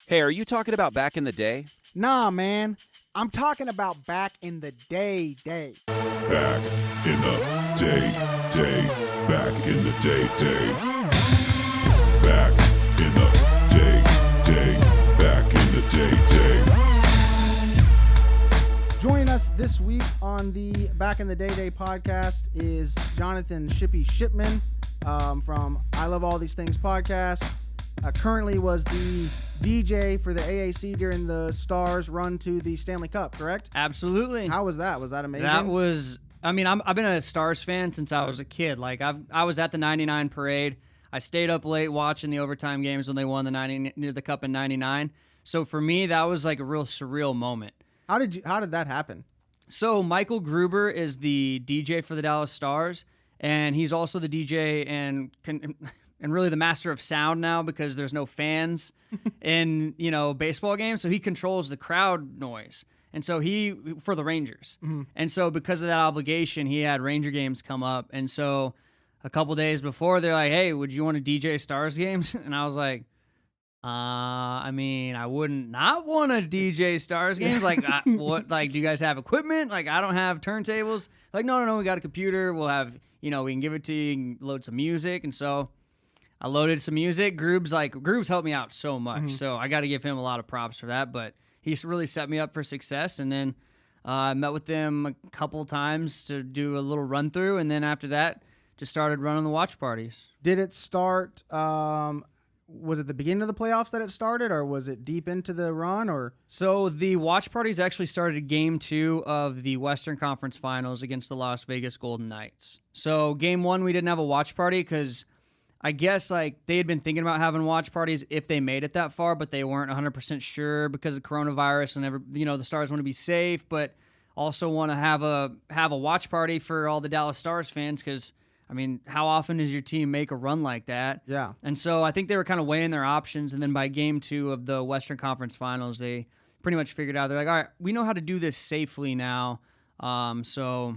Hey, are you talking about back in the day? Nah, man. I'm talking about back in the day. Back in the day. Back in the day. Back in the day. Back in the day. Joining us this week on the Back in the Day podcast is Jonathon Shippy Shipman from I Love All These Things podcast. Currently was the DJ for the AAC during the Stars run to the Stanley Cup, correct? Absolutely. How was that? Was that amazing? That was, I've been a Stars fan since I was a kid. Like, I was at the 99 parade. I stayed up late watching the overtime games when they won the Cup in 99. So for me, that was like a real surreal moment. How did that happen? So Michael Gruber is the DJ for the Dallas Stars, and he's also the DJ and really the master of sound now because there's no fans in, baseball games. So he controls the crowd noise. And so for the Rangers. Mm-hmm. And so because of that obligation, he had Ranger games come up. And so a couple days before, they're like, hey, would you want to DJ Stars games? And I was like, I wouldn't not want to DJ Stars games. Like, what? Like, do you guys have equipment? Like, I don't have turntables. Like, no, we got a computer. We'll have, we can give it to you. You can load some music. And so I loaded some music. Groob's helped me out so much. Mm-hmm. So I got to give him a lot of props for that. But he's really set me up for success. And then I met with them a couple times to do a little run through. And then after that, just started running the watch parties. Did it start, was it the beginning of the playoffs that it started, or was it deep into the run? Or So the watch parties actually started Game 2 of the Western Conference Finals against the Las Vegas Golden Knights. So Game 1, we didn't have a watch party because I guess they had been thinking about having watch parties if they made it that far, but they weren't 100% sure because of coronavirus and the Stars want to be safe, but also want to have a watch party for all the Dallas Stars fans because, how often does your team make a run like that? Yeah. And so I think they were kind of weighing their options, and then by Game 2 of the Western Conference Finals, they pretty much figured out, they're like, all right, we know how to do this safely now. So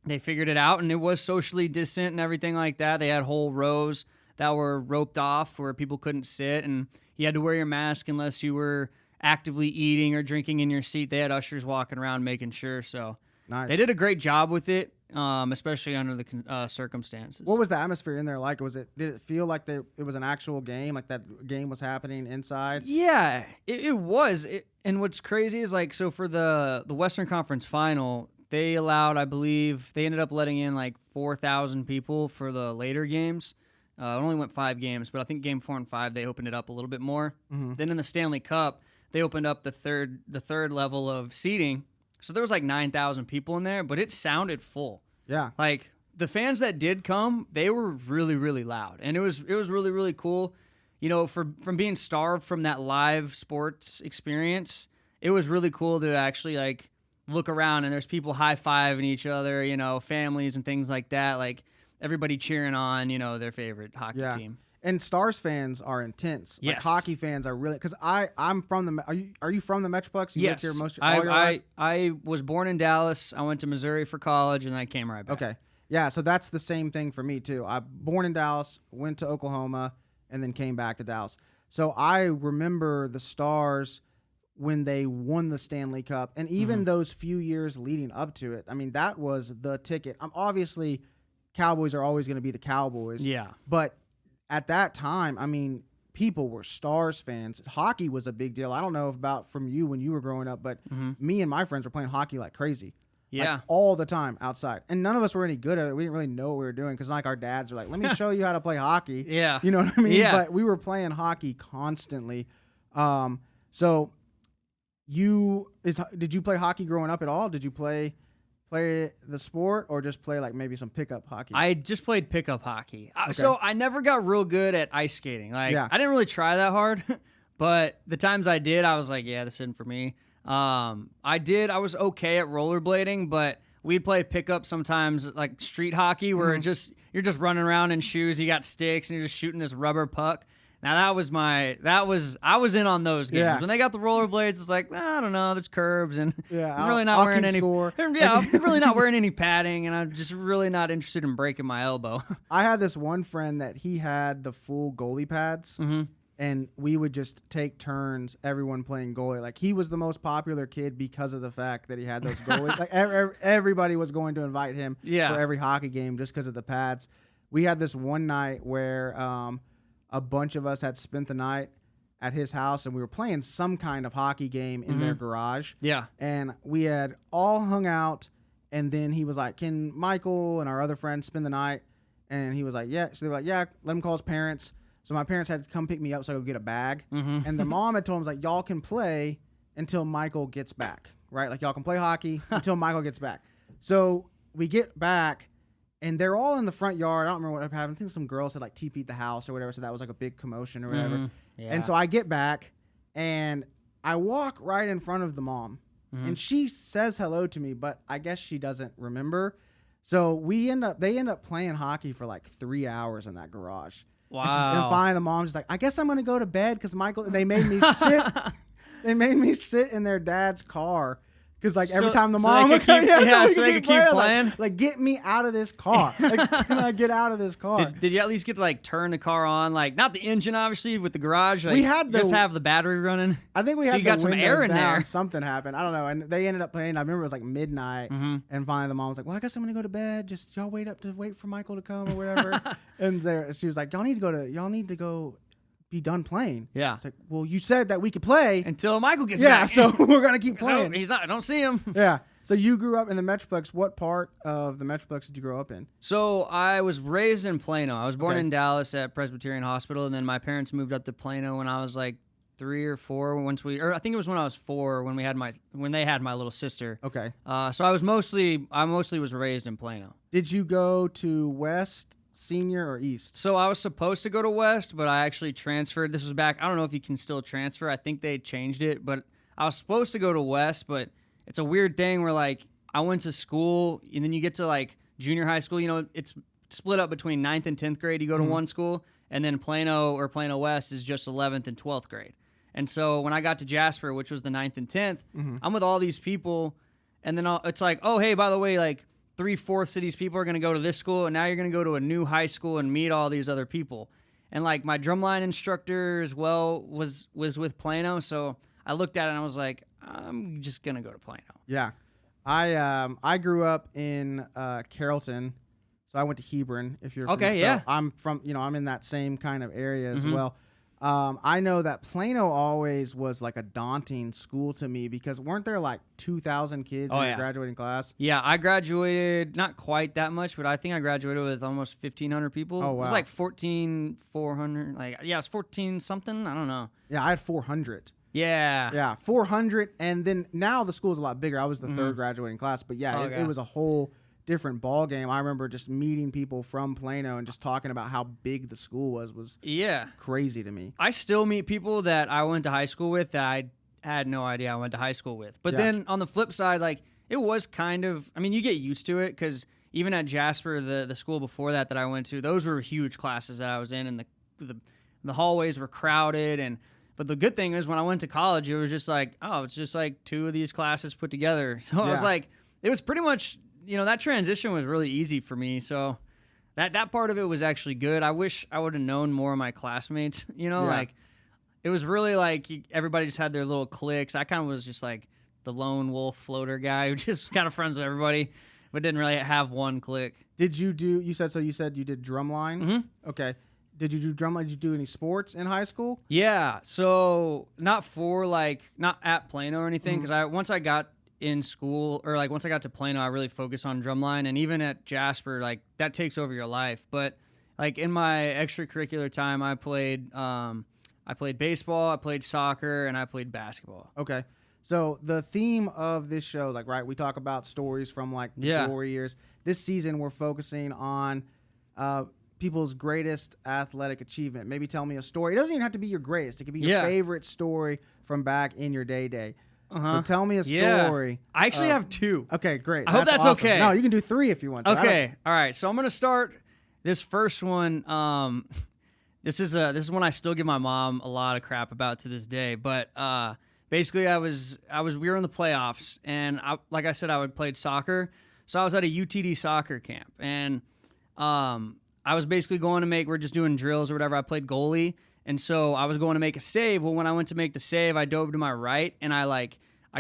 they figured it out, and it was socially distant and everything like that. They had whole rows that were roped off where people couldn't sit, and you had to wear your mask unless you were actively eating or drinking in your seat. They had ushers walking around making sure. So nice. They did a great job with it, especially under the circumstances. What was the atmosphere in there like? Did it feel like it was an actual game, like that game was happening inside? Yeah, it was. And what's crazy is so for the Western Conference Final, they allowed, I believe, they ended up letting in 4,000 people for the later games. It only went 5 games, but I think Game 4 and 5 they opened it up a little bit more. Mm-hmm. Then in the Stanley Cup, they opened up the third level of seating, so there was 9,000 people in there, but it sounded full. Yeah, the fans that did come, they were really, really loud, and it was really, really cool. From being starved from that live sports experience, it was really cool to actually look around and there's people high-fiving each other, families and things like that, everybody cheering on, their favorite hockey team. And Stars fans are intense. Yes. Hockey fans are really, because I'm from the. Are you from the Metroplex? You yes. lived here all your life? I was born in Dallas. I went to Missouri for college, and I came right back. Okay, yeah. So that's the same thing for me too. I born in Dallas, went to Oklahoma, and then came back to Dallas. So I remember the Stars when they won the Stanley Cup, and even those few years leading up to it. That was the ticket. Obviously, Cowboys are always going to be the Cowboys. Yeah, but at that time, people were Stars fans. Hockey was a big deal. I don't know about from you when you were growing up, but me and my friends were playing hockey like crazy. Yeah. All the time outside. And none of us were any good at it. We didn't really know what we were doing because our dads were like, let me show you how to play hockey. Yeah. You know what I mean? Yeah. But we were playing hockey constantly. So did you play hockey growing up at all? Did you play the sport or just play maybe some pickup hockey? I just played pickup hockey. Okay. So I never got real good at ice skating. I didn't really try that hard, but the times I did, I was like, yeah, this isn't for me. I was okay at rollerblading, but we'd play pickup sometimes street hockey where you're just running around in shoes, you got sticks, and you're just shooting this rubber puck. Now I was in on those games. Yeah. When they got the rollerblades, it's I don't know, there's curbs and I'm really I'll not wearing keep any score. Yeah, I'm really not wearing any padding, and I'm just really not interested in breaking my elbow. I had this one friend that he had the full goalie pads. Mm-hmm. and we would just take turns, everyone playing goalie. Like, he was the most popular kid because of the fact that he had those goalies. Like, everybody was going to invite him for every hockey game just because of the pads. We had this one night where a bunch of us had spent the night at his house, and we were playing some kind of hockey game in their garage. Yeah. And we had all hung out, and then he was like, can Michael and our other friends spend the night? And he was like, yeah. So they were like, yeah, let him call his parents. So my parents had to come pick me up so I could get a bag. And the mom had told him, like, y'all can play until Michael gets back, right? Like, y'all can play hockey until Michael gets back. So we get back, and they're all in the front yard. I don't remember what happened. I think some girls had, like, TP'd the house or whatever, so that was, like, a big commotion or whatever. Yeah. And so I get back, and I walk right in front of the mom. And she says hello to me, but I guess she doesn't remember. So they end up playing hockey for, like, 3 hours in that garage. Wow. And finally, the mom's just like, I guess I'm going to go to bed because Michael, they made me sit. They made me sit in their dad's car because, like, every time the mom would come, so they could keep playing. Like, get me out of this car. Like, can I get out of this car? Did you at least get to, like, turn the car on? Like, not the engine, obviously, with the garage. Like, we had just have the battery running. I think we so had you got some air in down. there. Something happened. I don't know. And they ended up playing. I remember it was like midnight. And finally, the mom was like, well, I guess I'm going to go to bed. Just y'all wait for Michael to come or whatever. And she was like, y'all need to go be done playing. Yeah. It's like, well, you said that we could play until Michael gets back. Yeah, so we're going to keep playing. So he's not. I don't see him. Yeah. So you grew up in the Metroplex. What part of the Metroplex did you grow up in? So I was raised in Plano. I was born in Dallas at Presbyterian Hospital, and then my parents moved up to Plano when I was like 3 or 4. I think it was when I was 4 when they had my little sister. Okay. So I mostly was raised in Plano. Did you go to West, Senior, or East? So I was supposed to go to West, but I actually transferred. This was back. I don't know if you can still transfer. I think they changed it, but I was supposed to go to West, but it's a weird thing where, like, I went to school, and then you get to, like, junior high school. You know, it's split up between 9th and 10th grade. You go to one school, and then Plano West is just 11th and 12th grade. And so when I got to Jasper, which was the 9th and 10th, I'm with all these people, and then it's like, oh, hey, by the way, like, 3/4 of these people are going to go to this school, and now you're going to go to a new high school and meet all these other people. And, like, my drumline instructor as well was with Plano, so I looked at it and I was like, I'm just going to go to Plano. Yeah. I grew up in Carrollton, so I went to Hebron, if you're okay, from, yeah. So I'm from, I'm in that same kind of area as well. I know that Plano always was like a daunting school to me because weren't there like 2,000 kids in your graduating class? Yeah, I graduated not quite that much, but I think I graduated with almost 1,500 people. Oh, wow. It was like 14,400. It was 14 something. I don't know. Yeah, I had 400. Yeah. Yeah, 400. And then now the school's a lot bigger. I was the third graduating class, but it was a whole different ball game. I remember just meeting people from Plano and just talking about how big the school was crazy to me. I still meet people that I went to high school with that I had no idea I went to high school with. But then on the flip side, like, it was kind of, I mean, you get used to it because even at Jasper, the school before that I went to, those were huge classes that I was in, and the hallways were crowded. But the good thing is when I went to college, it was just like, oh, it's just like 2 of these classes put together. So I was like, it was pretty much, that transition was really easy for me. So that part of it was actually good. I wish I would have known more of my classmates, like it was really like everybody just had their little cliques. I kind of was just like the lone wolf floater guy who just was kind of friends with everybody, but didn't really have one clique. Did you you said you did Drumline? Mm-hmm. Okay. Did you do Drumline? Did you do any sports in high school? Yeah. So not at Plano or anything. Cause once I got in school, or like once I got to Plano, I really focused on Drumline, and even at Jasper, like that takes over your life. But like in my extracurricular time, I played baseball, I played soccer, and I played basketball. Okay. So the theme of this show, like, right, we talk about stories from like the glory years. This season, we're focusing on people's greatest athletic achievement. Maybe tell me a story. It doesn't even have to be your greatest. It could be your favorite story from back in your day. So tell me a story. I actually have 2. Okay, great. I hope that's awesome. okay. No, you can do 3 if you want to. Okay, all right. So I'm gonna start this first one. This is one I still give my mom a lot of crap about to this day. But basically, we were in the playoffs, and like I said, I played soccer. So I was at a UTD soccer camp, and I was basically we're just doing drills or whatever. I played goalie. And so I was going to make a save. Well, when I went to make the save, I dove to my right, and I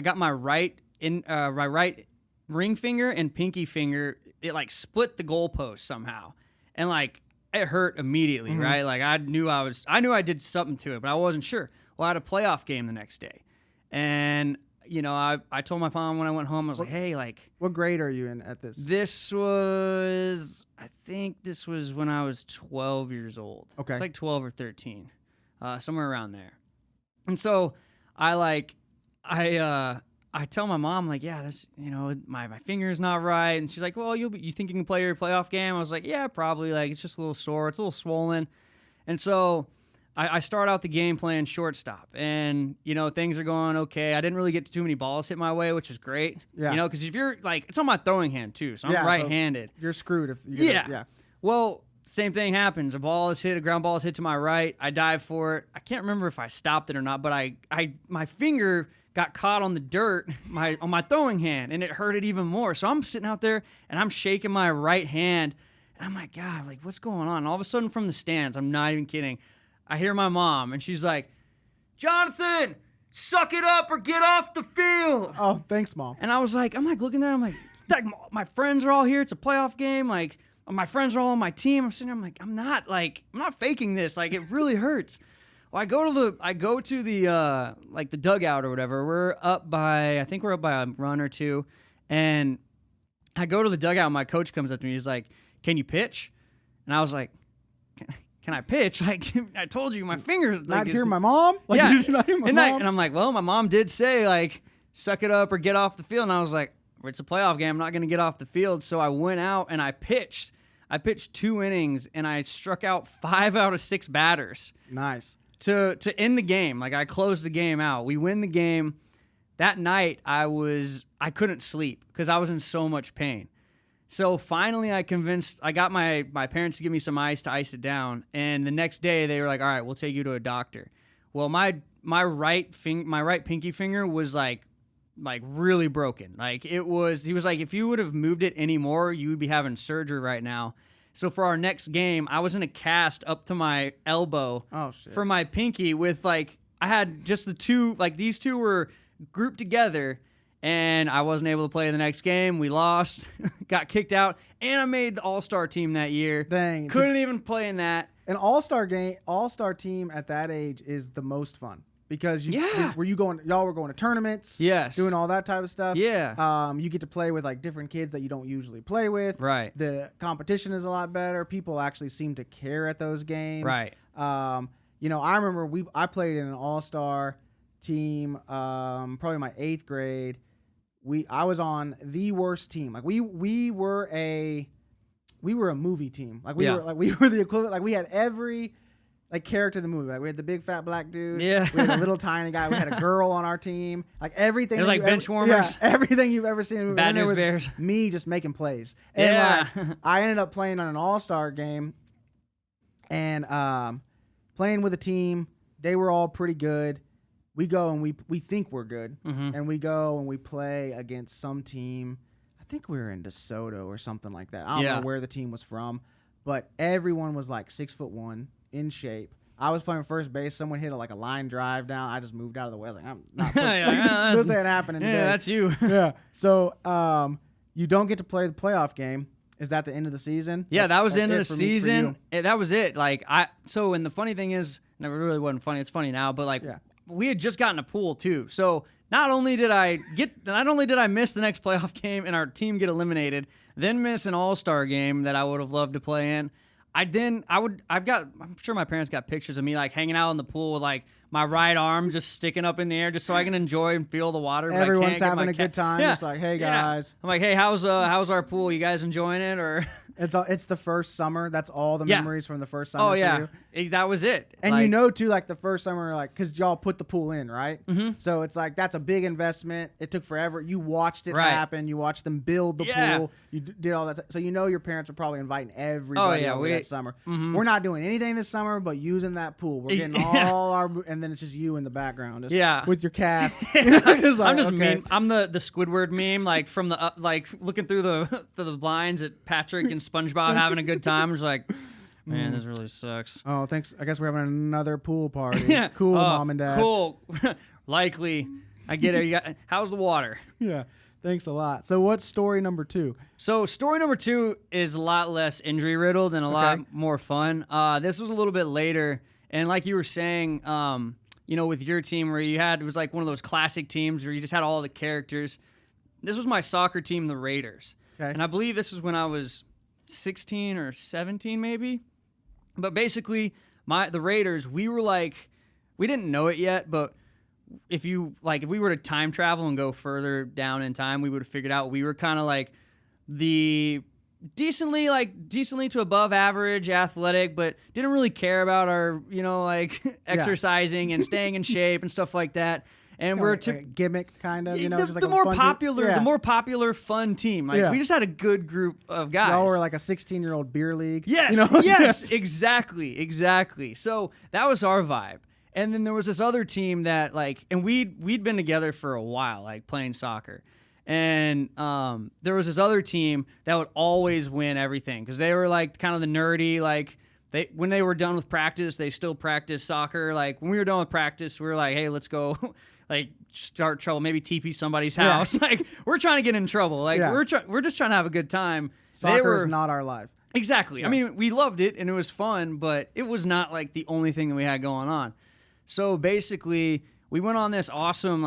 got my right ring finger and pinky finger. It like split the goalpost somehow, and like it hurt immediately, right? Like I knew I did something to it, but I wasn't sure. Well, I had a playoff game the next day, and I told my mom when I went home, I was like, hey, like, what grade are you in at this? I think this was when I was 12 years old. Okay. It's like 12 or 13, somewhere around there. And so I tell my mom, like, yeah, this, my finger's not right. And she's like, well, you think you can play your playoff game? I was like, yeah, probably. Like, it's just a little sore. It's a little swollen. And so I start out the game playing shortstop, and things are going okay. I didn't really get too many balls hit my way, which is great. Yeah. Because if you're like, it's on my throwing hand too, so I'm right-handed. So you're screwed if you yeah. Well, same thing happens. A ground ball is hit to my right. I dive for it. I can't remember if I stopped it or not, but my finger got caught on the dirt on my throwing hand, and it hurt it even more. So I'm sitting out there and I'm shaking my right hand, and I'm like, God, like, what's going on? And all of a sudden from the stands, I'm not even kidding, I hear my mom, and she's like, Jonathan, suck it up or get off the field. Oh, thanks, Mom. And I'm looking there, I'm like, my friends are all here. It's a playoff game. Like, my friends are all on my team. I'm sitting there, I'm like, I'm not faking this. Like, it really hurts. Well, I go to the the dugout or whatever. I think we're up by a run or two. And I go to the dugout, and my coach comes up to me. He's like, can you pitch? And I was like, can I pitch? Like, I told you, my fingers. Not hear my mom? Like, yeah. Not hear my mom? And I'm like, well, my mom did say, like, suck it up or get off the field. And I was like, it's a playoff game. I'm not going to get off the field. So I went out and I pitched. I pitched 2 innings, and I struck out 5 out of 6 batters. Nice. To end the game. Like, I closed the game out. We win the game. That night, I couldn't sleep because I was in so much pain. So finally, I got my parents to give me some ice to ice it down. And the next day, they were like, all right, we'll take you to a doctor. Well, my right pinky finger was like really broken. Like, he was like, if you would have moved it anymore, you would be having surgery right now. So for our next game, I was in a cast up to my elbow for my pinky with I had just the two, these two were grouped together, and I wasn't able to play the next game. We lost, got kicked out, and I made the All-Star team that year. Dang. Couldn't even play in that. An All-Star team at that age is the most fun. Because y'all were going to tournaments, yes, doing all that type of stuff. Yeah. You get to play with different kids that you don't usually play with. Right. The competition is a lot better. People actually seem to care at those games. Right. I remember I played in an all-star team, probably my 8th grade. I was on the worst team. Like we were a movie team. We were the equivalent. We had every character in the movie. We had the big fat black dude. Yeah. We had a little tiny guy. We had a girl on our team. Everything. It was bench warmers. Yeah, everything you've ever seen in a movie. Bad and News there was Bears. Me just making plays. And I ended up playing on an all-star game and playing with a team. They were all pretty good. We go and we think we're good. Mm-hmm. And we go and we play against some team. I think we were in DeSoto or something like that. I don't know where the team was from. But everyone was 6'1", in shape. I was playing first base. Someone hit a line drive down. I just moved out of the way. I was like, I'm not playing. This ain't happening today. Yeah, that's you. Yeah. So you don't get to play the playoff game. Is that the end of the season? Yeah, that was the end of the for season. That was it. And the funny thing is, never really wasn't funny. It's funny now, but we had just gotten a pool too. So not only did I miss the next playoff game and our team get eliminated, then miss an all-star game that I would have loved to play in. I'm sure my parents got pictures of me hanging out in the pool with my right arm just sticking up in the air just so I can enjoy and feel the water. Everyone's having a good time. Yeah. It's hey guys. I'm like, hey, how's our pool? You guys enjoying it or? It's the first summer. That's all the memories from the first summer. Oh yeah, for you. That was it. And too, the first summer, because y'all put the pool in, right? Mm-hmm. So it's that's a big investment. It took forever. You watched it happen. You watched them build the pool. You did all that. So your parents were probably inviting everybody over that summer. Mm-hmm. We're not doing anything this summer, but using that pool. We're getting all our, and then it's just you in the background, with your cast. I'm just meme. I'm the Squidward meme, from the looking through the blinds at Patrick and SpongeBob having a good time. Just Man, this really sucks. Oh, thanks. I guess we're having another pool party. Yeah. Cool, Mom and Dad. Cool. Likely. I get it. How's the water? Yeah. Thanks a lot. So what's story number 2? So story number 2 is a lot less injury riddled and a lot more fun. This was a little bit later, and like you were saying, with your team where it was like one of those classic teams where you just had all the characters. This was my soccer team, the Raiders, and I believe this was when I was 16 or 17, maybe. But basically, the Raiders, we didn't know it yet, but if we were to time travel and go further down in time, we would have figured out we were kind of like the decently to above average athletic, but didn't really care about our, exercising and staying in shape and stuff like that. And we're like a gimmick kind of, the, just like the a more fun popular, the more popular fun team. We just had a good group of guys. Y'all were like a 16-year-old beer league. Yes, yes, exactly. So that was our vibe. And then there was this other team that and we'd been together for a while, playing soccer. And there was this other team that would always win everything because they were kind of the nerdy, when they were done with practice, they still practiced soccer. When we were done with practice, we were like, hey, let's go start trouble, maybe TP somebody's house. We're trying to get in trouble. We're just trying to have a good time. Soccer is not our life. Exactly. Yeah. I mean, we loved it and it was fun, but it was not the only thing that we had going on. So basically, we went on this awesome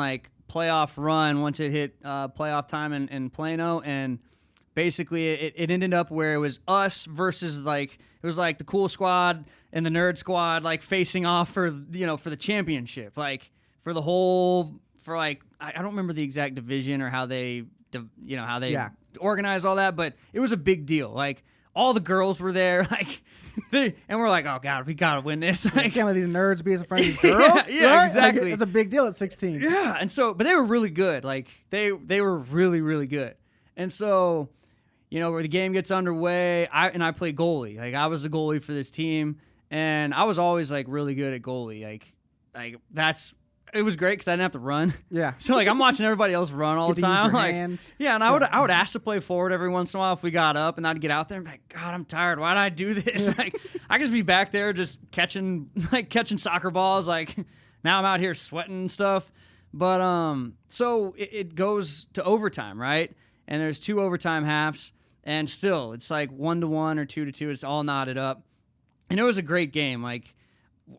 playoff run once it hit playoff time in Plano, and basically it ended up where it was us versus it was the cool squad and the nerd squad facing off for the championship, I don't remember the exact division or how they organized all that, but it was a big deal. All the girls were there, and we're like, oh god, we gotta win this. Can't let these nerds be as friends as girls. Yeah, right? exactly. It's a big deal at 16. Yeah, and so, but they were really good. They were really, really good. And so, where the game gets underway, I play goalie. I was the goalie for this team, and I was always really good at goalie. It was great because I didn't have to run. Yeah. So I'm watching everybody else run all the time. Hands. Yeah, and I would ask to play forward every once in a while if we got up, and I'd get out there and be like, God, I'm tired. Why did I do this? I could just be back there just catching soccer balls. Now I'm out here sweating and stuff. But so it goes to overtime, right? And there's 2 overtime halves, and still it's 1-1 or 2-2. It's all knotted up, and it was a great game.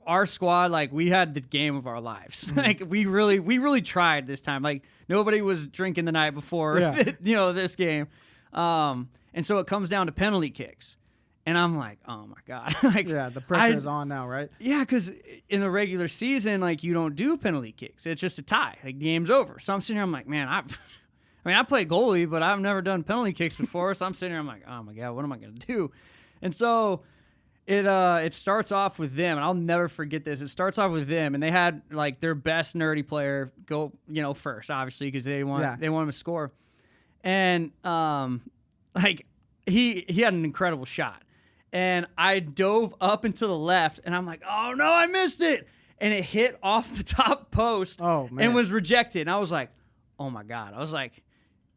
Our squad, we had the game of our lives. We really tried this time. Nobody was drinking the night before, this game. And so it comes down to penalty kicks. And I'm like, oh my God. The pressure is on now, right? Yeah, because in the regular season, you don't do penalty kicks. It's just a tie. The game's over. So I'm sitting here, I'm like, man, I play goalie, but I've never done penalty kicks before. So I'm sitting here, I'm like, oh my God, what am I going to do? And so it starts off with them, and I'll never forget this. It starts off with them, and they had their best nerdy player go, first, obviously, because they want him to score. And he had an incredible shot, and I dove up and to the left, and I'm like, oh no, I missed it, and it hit off the top post, and was rejected. And I was like, oh my God. I was like,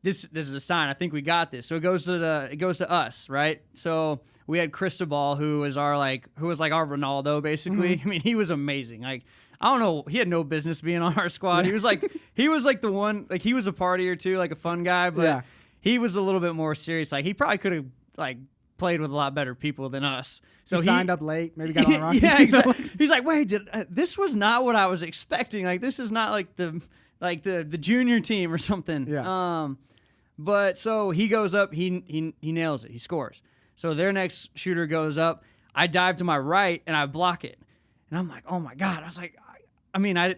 this is a sign. I think we got this. So it goes to us, right? So we had Cristobal, who was our Ronaldo, basically. Mm-hmm. I mean, he was amazing. I don't know, he had no business being on our squad. He was the one, he was a partier too, a fun guy, but he was a little bit more serious. He probably could have played with a lot better people than us. So he signed up late, maybe got on the wrong yeah, team. Exactly. He's like, wait, this was not what I was expecting. This is not the junior team or something. Yeah. But so he goes up, he nails it, he scores. So their next shooter goes up. I dive to my right and I block it, and I'm like, oh my God. I was like,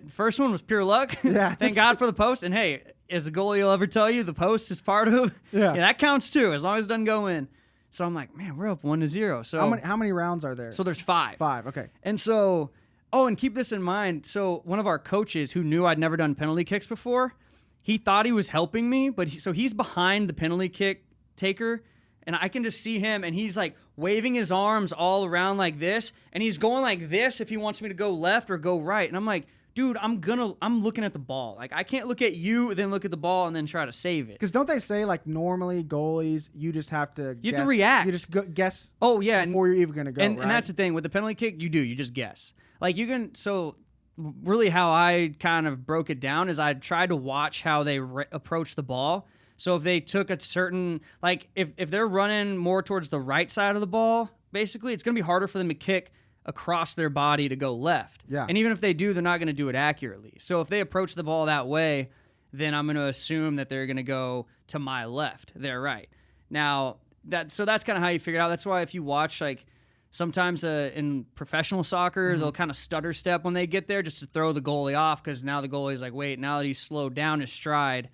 first one was pure luck. Yeah. Thank God for the post. And hey, as a goalie, you'll ever tell you the post is part of. Yeah. That counts too, as long as it doesn't go in. So I'm like, man, we're up 1-0. So how many rounds are there? So there's 5. 5. Okay. And so, and keep this in mind. So one of our coaches who knew I'd never done penalty kicks before, he thought he was helping me, but he's behind the penalty kick taker, and I can just see him, and he's waving his arms all around like this, and he's going like this if he wants me to go left or go right. And I'm like, dude, I'm looking at the ball. Like I can't look at you, then look at the ball, and then try to save it. Because don't they say like normally goalies, you just have to You have to react. You just guess. Oh yeah, before you're even gonna go. And that's the thing with the penalty kick, you just guess. Like you can. So really, how I kind of broke it down is I tried to watch how they approach the ball. So if they took a certain, like if they're running more towards the right side of the ball, basically it's gonna be harder for them to kick across their body to go left. Yeah. And even if they do, they're not going to do it accurately. So if they approach the ball that way, then I'm going to assume that they're going to go to my left, their right. Now, that's kind of how you figure it out. That's why if you watch, like, sometimes in professional soccer, they'll kind of stutter step when they get there just to throw the goalie off because now the goalie's like, wait, now that he's slowed down his stride,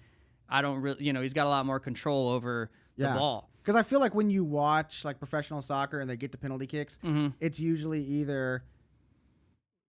I don't really, he's got a lot more control over the ball. Because I feel like when you watch like professional soccer and they get to penalty kicks, it's usually either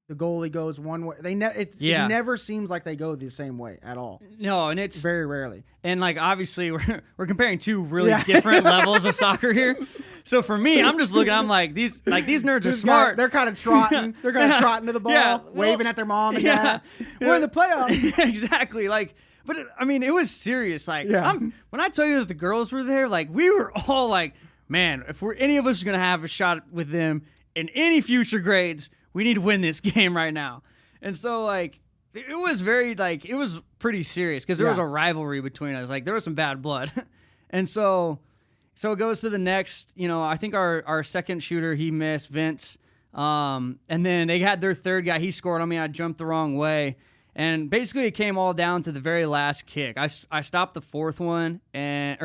the goalie goes one way. It never seems like they go the same way at all. No, and it's very rarely. And like obviously we're comparing two really different levels of soccer here. So for me, I'm just looking. I'm like these nerds are smart. They're kind of trotting. They're kind of trotting to the ball, waving at their mom and dad. We're in the playoffs. Exactly. Like. But it was serious. Like, when I tell you that the girls were there, like, we were all like, man, if any of us are gonna have a shot with them in any future grades, we need to win this game right now. And so, like, it was it was pretty serious because there was a rivalry between us. Like, there was some bad blood, and so it goes to the next. I think our second shooter he missed, Vince, and then they had their third guy. He scored on me. I jumped the wrong way. And basically, it came all down to the very last kick. I stopped the fourth one, they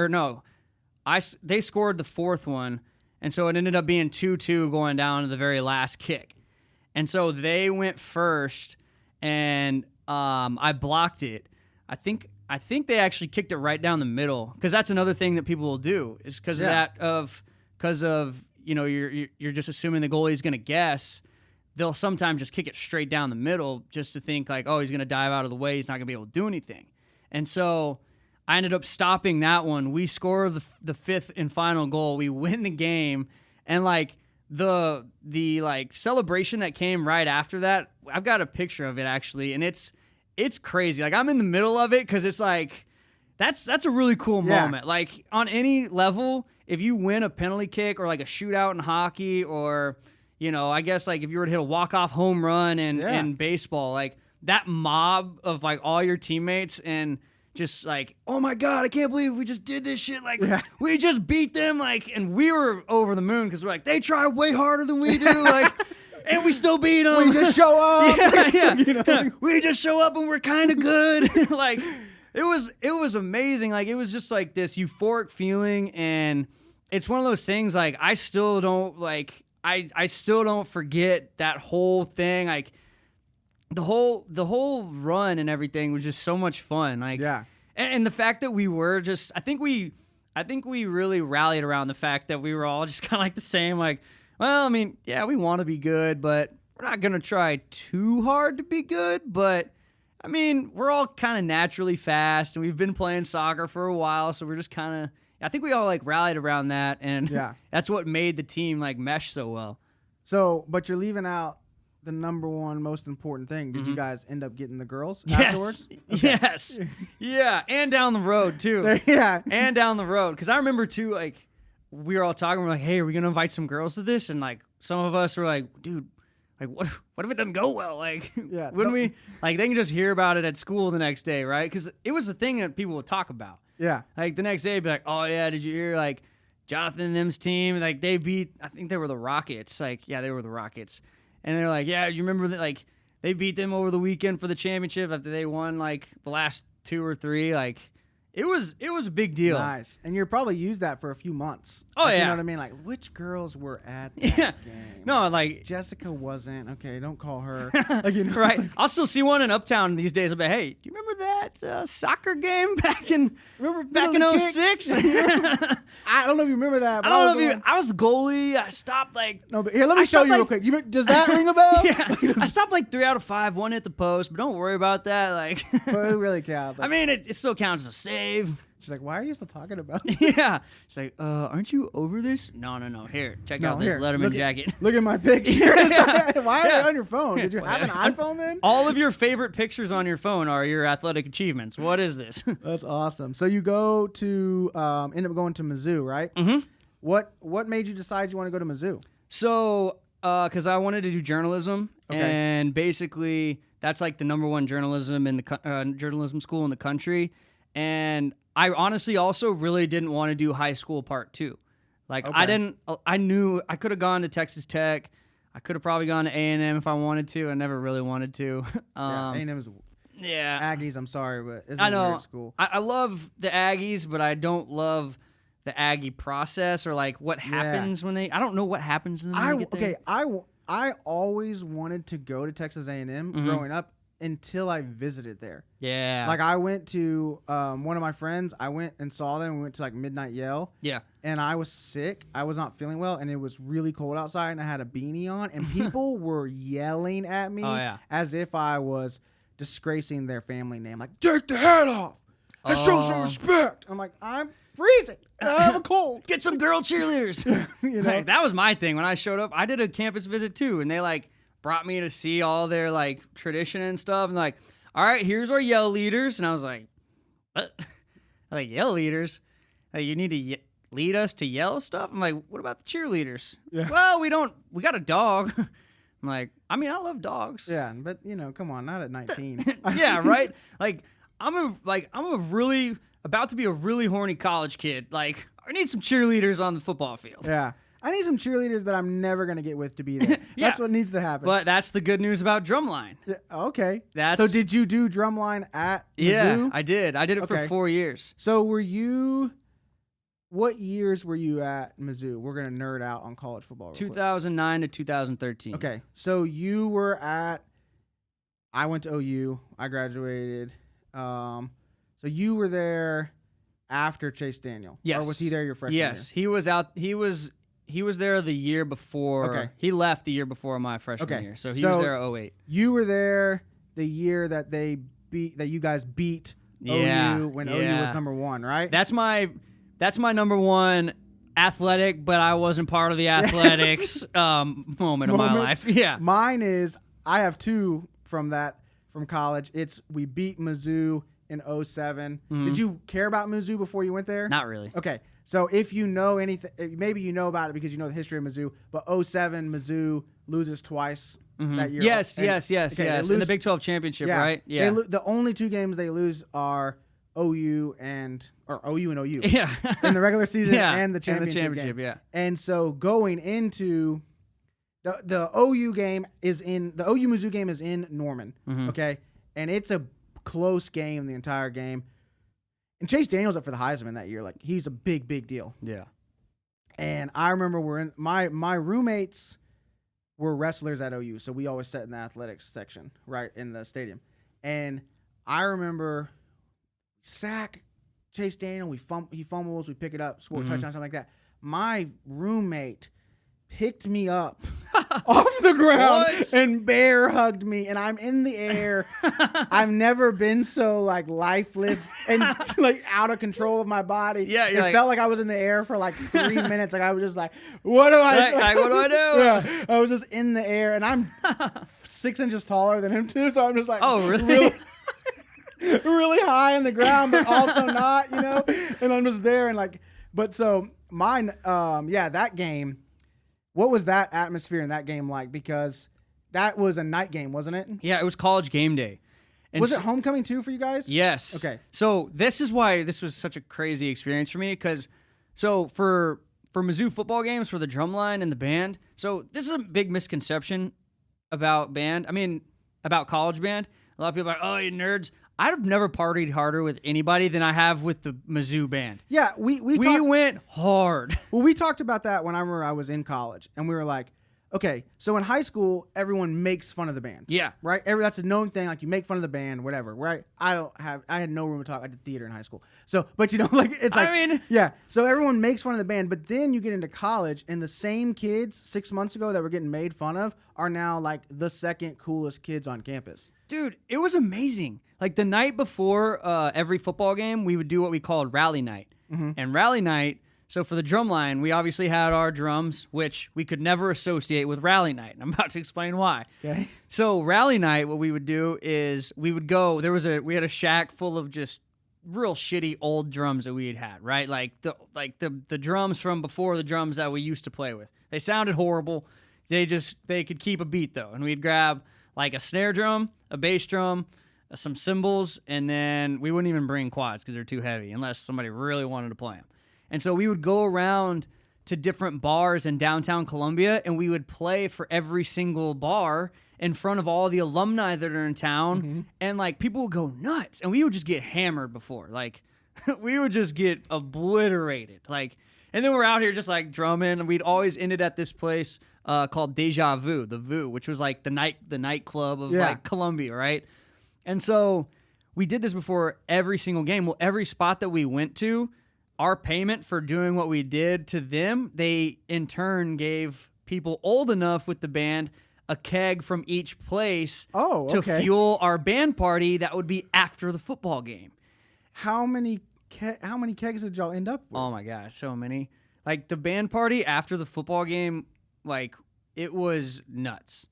scored the fourth one, and so it ended up being 2-2 going down to the very last kick. And so they went first, and I blocked it. I think they actually kicked it right down the middle because that's another thing that people will do is because of you're just assuming the goalie's going to guess. They'll sometimes just kick it straight down the middle just to think like, oh, he's going to dive out of the way. He's not going to be able to do anything. And so I ended up stopping that one. We score the fifth and final goal. We win the game. And like the like celebration that came right after that, I've got a picture of it actually. And it's crazy. Like I'm in the middle of it because it's like, that's a really cool moment. Like on any level, if you win a penalty kick or like a shootout in hockey or I guess like if you were to hit a walk-off home run in baseball, like that mob of like all your teammates and just like, oh my God, I can't believe we just did this shit. Like we just beat them. Like, and we were over the moon because we're like, they try way harder than we do. Like, and we still beat them. We just show up. We just show up and we're kind of good. Like it was amazing. Like it was just like this euphoric feeling. And it's one of those things like I still don't like, I still don't forget that whole thing. Like the whole run and everything was just so much fun. Like and the fact that we were just I think we really rallied around the fact that we were all just kind of like the same. Like, well, I mean, yeah, we want to be good, but we're not gonna try too hard to be good. But I mean, we're all kind of naturally fast, and we've been playing soccer for a while, so we're just kind of. I think we all like rallied around that, and that's what made the team like mesh so well. So, but you're leaving out the number one most important thing. Did you guys end up getting the girls afterwards? Okay. Yes. Yeah, and down the road too. And down the road, because I remember too, like we were all talking. We're like, hey, are we gonna invite some girls to this? And like some of us were like, dude. Like, what if it doesn't go well? Like, wouldn't we? Like, they can just hear about it at school the next day, right? Because it was a thing that people would talk about. Yeah. Like, the next day, they'd be like, oh, yeah, did you hear, like, Jonathon and them's team? Like, they beat, I think they were the Rockets. Like, yeah, they were the Rockets. And they're like, yeah, you remember that, like, they beat them over the weekend for the championship after they won, like, the last 2 or 3. Like, it was a big deal. Nice. And you'll probably use that for a few months. Oh, like, yeah. You know what I mean? Like, which girls were at that game? No, like... Jessica wasn't. Okay, don't call her. Right. I'll still see one in Uptown these days. I'll be, hey, do you remember that soccer game back in 06? I don't know if you remember that. But I don't know if I was the goalie. I stopped, like... No, but here, let me show you real quick. Does that ring a bell? Yeah. I stopped, like, 3 out of 5. 1 hit the post, but don't worry about that. Like... But it really counts. I mean, it still counts as a save. She's like, why are you still talking about Yeah. She's like, aren't you over this? No. Here, check out this here, Letterman jacket. Look at my picture. Why are Yeah. they on your phone? Did you have an iPhone then? All of your favorite pictures on your phone are your athletic achievements. What is this? That's awesome. So you go to end up going to Mizzou, right? Mm-hmm. What made you decide you want to go to Mizzou? So, because I wanted to do journalism, Okay. and basically that's like the number one journalism in the journalism school in the country, and I honestly also really didn't want to do high school part 2. Like Okay. I knew I could have gone to Texas Tech. I could have probably gone to A&M if I wanted to. I never really wanted to. Yeah, A&M's Yeah. Aggies. I'm sorry, but it's I a know. weird school. I love the Aggies, but I don't love the Aggie process or like what happens when they. I don't know what happens when they get there. I always wanted to go to Texas A&M growing up until I visited there. Yeah. Like I went to one of my friends. I went and saw them. We went to like Midnight Yell. Yeah. And I was sick. I was not feeling well, and it was really cold outside, and I had a beanie on, and people were yelling at me as if I was disgracing their family name. Like, take the hat off and show some respect. I'm like, I'm freezing. I have a cold. Get some girl cheerleaders. You know? Like, that was my thing when I showed up. I did a campus visit too, and they like brought me to see all their like tradition and stuff. And like, all right, here's our yell leaders. And I was like, what? Like yell leaders? Like, you need to lead us to yell stuff? I'm like, what about the cheerleaders? Yeah. Well, we got a dog. I'm like, I mean, I love dogs. Yeah, but come on, not at 19. Yeah, right? Like, I'm a really about to be a really horny college kid. Like, I need some cheerleaders on the football field. Yeah. I need some cheerleaders that I'm never going to get with to be there. Yeah. That's what needs to happen. But that's the good news about Drumline. Yeah, okay. That's- So did you do Drumline at Yeah, Mizzou? I did. I did it for Okay. 4 years. So what years were you at Mizzou? We're going to nerd out on college football real quick. 2009 to 2013. Okay. So you were I went to OU. I graduated. So you were there after Chase Daniel. Yes. Or was he there your freshman Yes, he was out. He was there the year before. Okay. He left the year before my freshman Okay. year. So he was there at 08. year? You were there the year that you guys beat Yeah, OU when OU yeah. was number 1, right? That's my number one athletic, but I wasn't part of the athletics moment of my Moments. life. Yeah. Mine is I have 2 from college. It's we beat Mizzou in 07. Did you care about Mizzou before you went there? Not really. Okay. So if you know anything, maybe you know about it because you know the history of Mizzou, but 07 Mizzou loses twice that year. Yes, And- yes. okay, they In the lose- Big 12 championship, yeah, right? Yeah. the only 2 games they lose are OU and OU. Yeah. In the regular season Yeah, and the championship game. yeah. And so going into the OU game the OU Mizzou game is in Norman, okay? And it's a close game the entire game. And Chase Daniel's up for the Heisman that year. Like, he's a big, big deal. Yeah. And I remember my roommates were wrestlers at OU, so we always sat in the athletics section right in the stadium. And I remember sack Chase Daniel, he fumbles, we pick it up, score a touchdown, something like that. My roommate picked me up off the ground What? and bear hugged me, and I'm in the air. I've never been so like lifeless and like out of control of my body. Yeah, you're it like- felt like I was in the air for like 3 minutes. Like I was just like, what do I? Like, what do I do? Yeah, I was just in the air, and I'm 6 inches taller than him too. So I'm just like, Oh, really? really high on the ground, but also not, And I'm just there and like, but so mine, that game. What was that atmosphere in that game like? Because that was a night game, wasn't it? Yeah, it was college game day. And Was it homecoming too for you guys? Yes. Okay. So this is why this was such a crazy experience for me, because for Mizzou football games, for the drumline and the band, so this is a big misconception about band. I mean, about college band. A lot of people are like, oh, you nerds. I've never partied harder with anybody than I have with the Mizzou band. Yeah, we We went hard. Well, we talked about that when I was in college, and we were like, okay, so in high school, everyone makes fun of the band. Yeah. Right? That's a known thing. Like, you make fun of the band, whatever, right? I had no room to talk. I did theater in high school. So, but like, it's like, I mean, yeah. So everyone makes fun of the band, but then you get into college, and the same kids 6 months ago that were getting made fun of are now like the second coolest kids on campus. dude, it was amazing. Like the night before every football game, we would do what we called rally night. And rally night, so for the Drumline, we obviously had our drums, which we could never associate with rally night. And I'm about to explain why. Okay. So rally night, what we would do is we would go. We had a shack full of just real shitty old drums that we had, right? Like the drums from before the drums that we used to play with. They sounded horrible. They could keep a beat though, and we'd grab like a snare drum, a bass drum, some cymbals, and then we wouldn't even bring quads because they're too heavy unless somebody really wanted to play them. And so we would go around to different bars in downtown Columbia, and we would play for every single bar in front of all the alumni that are in town, and like people would go nuts, and we would just get hammered before. Like we would just get obliterated. Like, and then we're out here just like drumming, and we'd always ended at this place called Deja Vu, the Vu, which was like the nightclub of like Columbia, right? And so we did this before every single game. Well, every spot that we went to, our payment for doing what we did to them, they in turn gave people old enough with the band a keg from each place to fuel our band party that would be after the football game. How many kegs did y'all end up with? Oh my gosh, so many. Like the band party after the football game, like it was nuts.